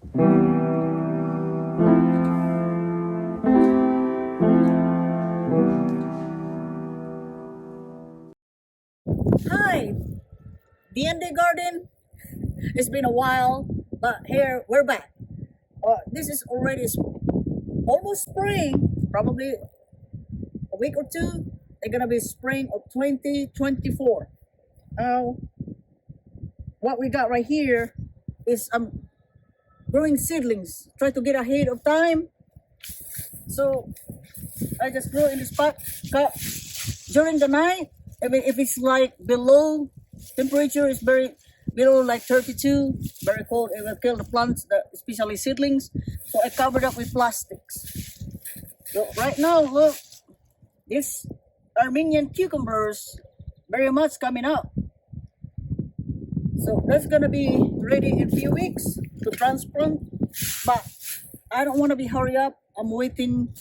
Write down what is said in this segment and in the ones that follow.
Hi, D&D Garden. It's been a while, but here we're back. This is already almost spring, probably a week or two. They're gonna be spring of 2024. Uh, what we got right here is growing seedlings. Try to get ahead of time. So I just grow in this pot cup during the night. I mean, if it's like below temperature is very below like 32, very cold, it will kill the plants, especially seedlings. So I covered up with plastics. So right now, look, this Armenian cucumbers very much coming up. So that's gonna be ready in a few weeks to transplant. But I don't want to be hurry up. I'm waiting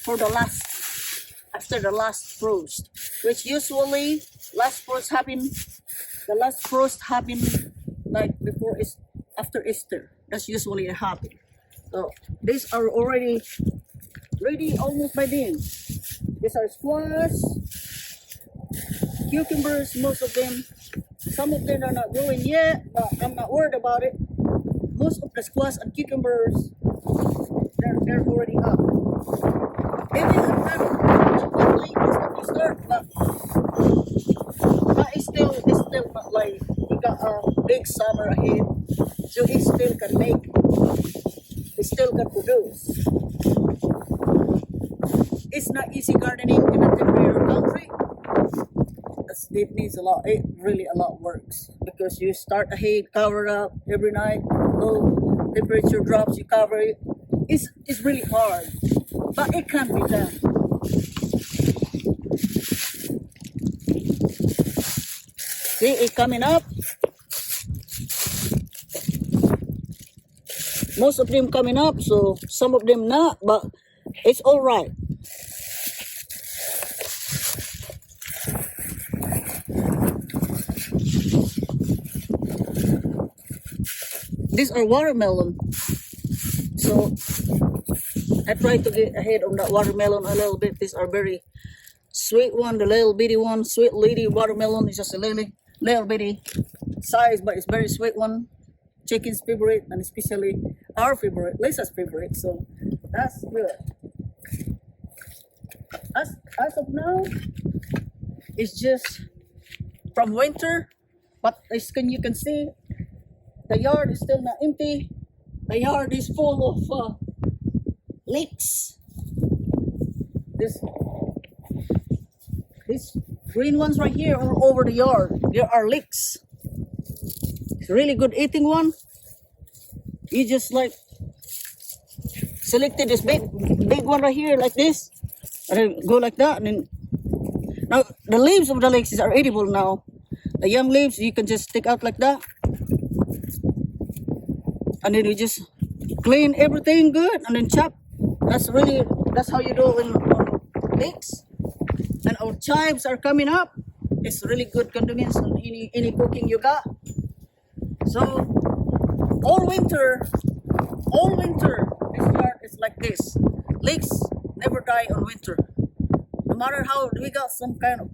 for after the last frost, which usually the last frost happen like after Easter. That's usually a happen. So these are already ready almost by then. These are squash, cucumbers, most of them. Some of them are not growing yet, but I'm not worried about it. Most of the squash and cucumbers, they're already up. Maybe I'm not late as we start, but it's still not like we got a big summer ahead, so it still can produce. It's not easy gardening in a temperate country. It needs a lot. It really a lot works because you start ahead, cover up every night. Low temperature drops, you cover it. It's really hard, but it can be done. See it coming up. Most of them coming up, so some of them not, but it's all right. These are watermelon, so I try to get ahead on that watermelon a little bit. These are very sweet one, the little bitty one, sweet lady watermelon is just a little bitty size, but it's very sweet one. Chicken's favorite, and especially our favorite, Lisa's favorite. So that's good. As of now, it's just from winter, but as you can see, the yard is still not empty. The yard is full of leeks. These green ones right here all over the yard. There are leeks. It's a really good eating one. You just like selected this big one right here like this, and then go like that, and then now the leaves of the leeks are edible now. The young leaves you can just take out like that, and then you just clean everything good and then chop. That's how you do on leeks. And our chives are coming up. It's really good condiments on any cooking you got. So all winter, this yard is like this. Leeks never die on winter. No matter how we got some kind of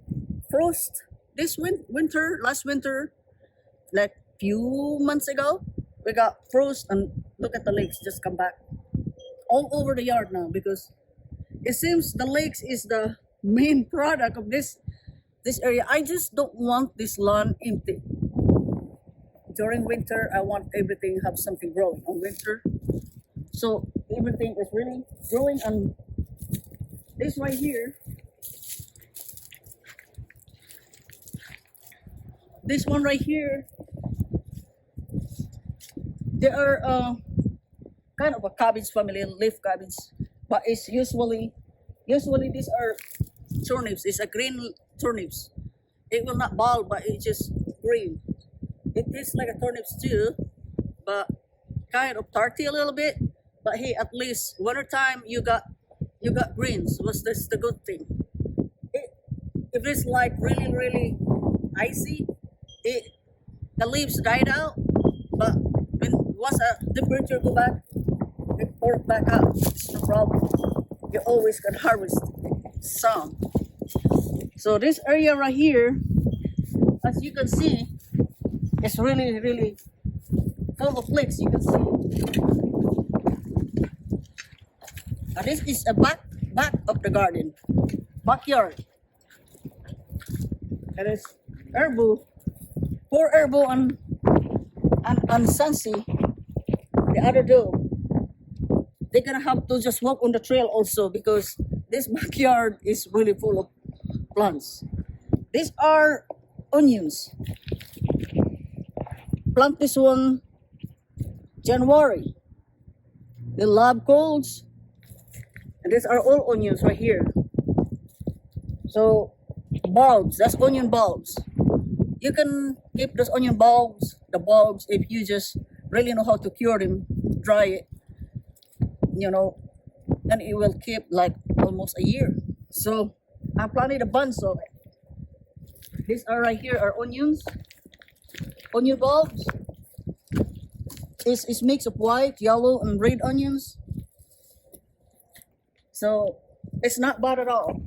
frost this last winter, like few months ago, we got frost, and look at the leeks just come back all over the yard now, because it seems the lakes is the main product of this area. I just don't want this lawn empty. During winter, I want everything have something growing on winter. So everything is really growing, and this right here, this one right here, they are kind of a cabbage family, leaf cabbage, but it's usually these are turnips. It's a green turnips. It will not bulb, but it's just green. It tastes like a turnips too, but kind of tarty a little bit. But hey, at least winter time you got greens. That's the good thing. If it's like really icy, the leaves died out. But once a temperature go back, it pour back up. It's no problem. You always can harvest some. So this area right here, as you can see, is really, really full of lakes. You can see. And this is a back of the garden, backyard. There is herbo, poor herbo and Sansi, the other dog. They're gonna have to just walk on the trail also because this backyard is really full of plants. These are onions. Plant this one January. They love colds. And these are all onions right here. So bulbs, that's onion bulbs. You can keep those onion bulbs, the bulbs, if you just really know how to cure them, dry it, and it will keep like almost a year. So I planted a bunch of it. These are right here are onions, onion bulbs. It's mix of white, yellow, and red onions. So it's not bad at all.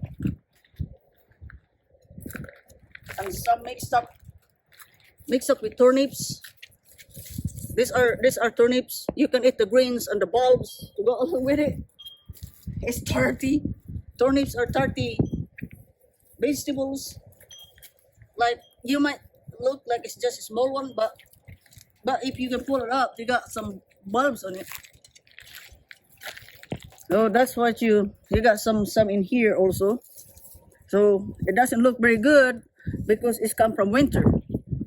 And some mixed up with turnips. These are turnips. You can eat the greens and the bulbs to go along with it. It's 30. Turnips are 30 vegetables. Like you might look like it's just a small one, but if you can pull it up, you got some bulbs on it. So that's what you got some in here also. So it doesn't look very good because it's come from winter.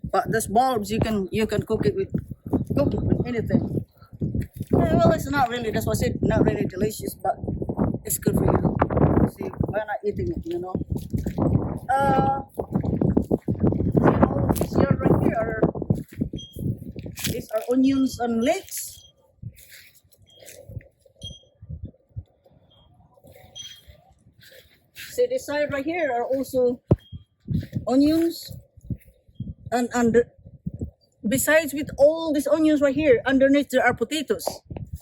But those bulbs you can cook it with anything. Well, it's not really. That's what I said. Not really delicious, but it's good for you. See, why not eating it? These here right here these are onions and leeks. See, this side right here are also onions, and besides with all these onions right here, underneath there are potatoes.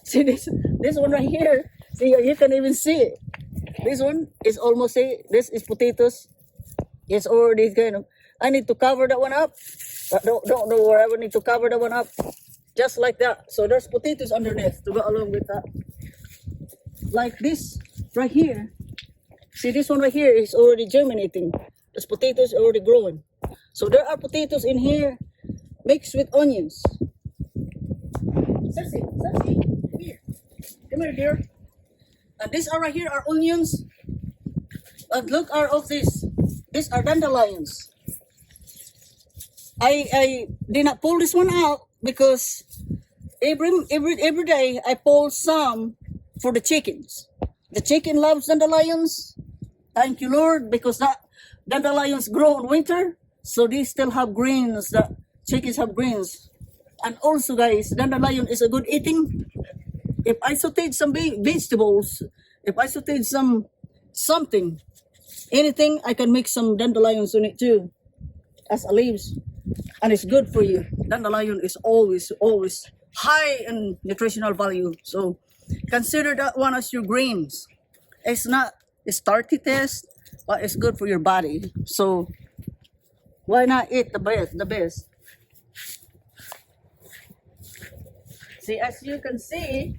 See this one right here. See, you can even see it. This one is almost this is potatoes. It's already kind of. I need to cover that one up. But don't know where I would need to cover that one up. Just like that. So there's potatoes underneath to go along with that. Like this right here. See, this one right here is already germinating. Those potatoes are already growing. So there are potatoes in here mixed with onions. Cersei, come here. Come here, dear. And these are right here are onions. And look are of this. These are dandelions. I did not pull this one out because every day I pull some for the chickens. The chicken loves dandelions. Thank you, Lord, because that dandelions grow in winter, so they still have greens. The chickens have greens. And also, guys, dandelion is a good eating. If I sauteed some vegetables, if I sauteed something, anything, I can make some dandelions on it too, as a leaves. And it's good for you. Dandelion is always high in nutritional value. So consider that one as your greens. It's not a starty test, but it's good for your body. So why not eat the best? See, as you can see,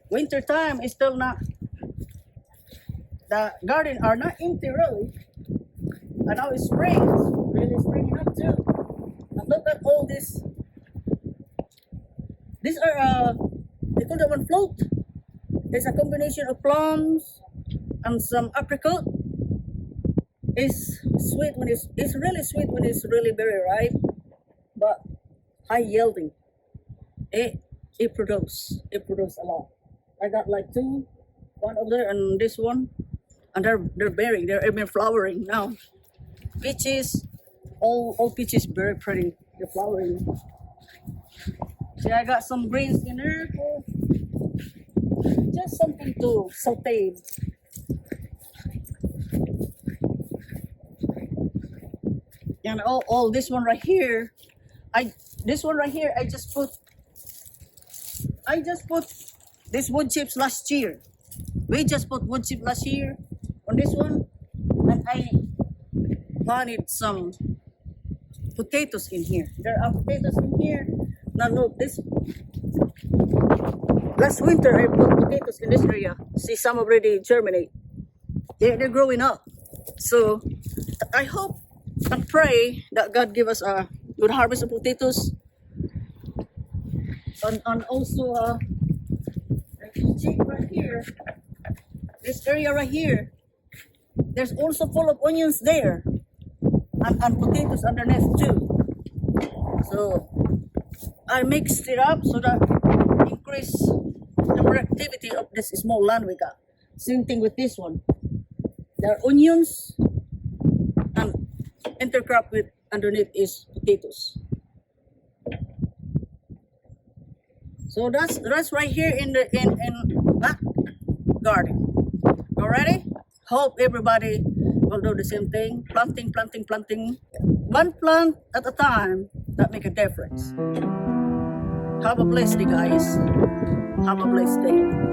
winter time is still not, the garden are not empty really. And now it's spring, it's really springing up too. And look at all this. These are, they call that one float. It's a combination of plums and some apricot. It's sweet when it's really sweet when it's really very ripe, but high yielding. It produces a lot. I got like two, one over there and this one, and they're bearing, they're even flowering now. Peaches, all peaches very pretty. They're flowering. See, I got some greens in there for just something to saute. And all this one right here, I just put I just put this wood chips last year. We just put wood chip last year on this one, and I planted some potatoes in here. There are potatoes in here. Now look, this last winter I put potatoes in this area. See, some already germinate. They're growing up. So I hope and pray that God give us a good harvest of potatoes, and also right here, this area right here, there's also full of onions there, and potatoes underneath too. So I mixed it up so that increase the productivity of this small land we got. Same thing with this one. There are onions, and intercrop with underneath is potatoes. So that's right here in back garden. Already? Hope everybody will do the same thing. Planting, planting, planting. One plant at a time. That make a difference. Have a blessed day, guys. Have a blessed day.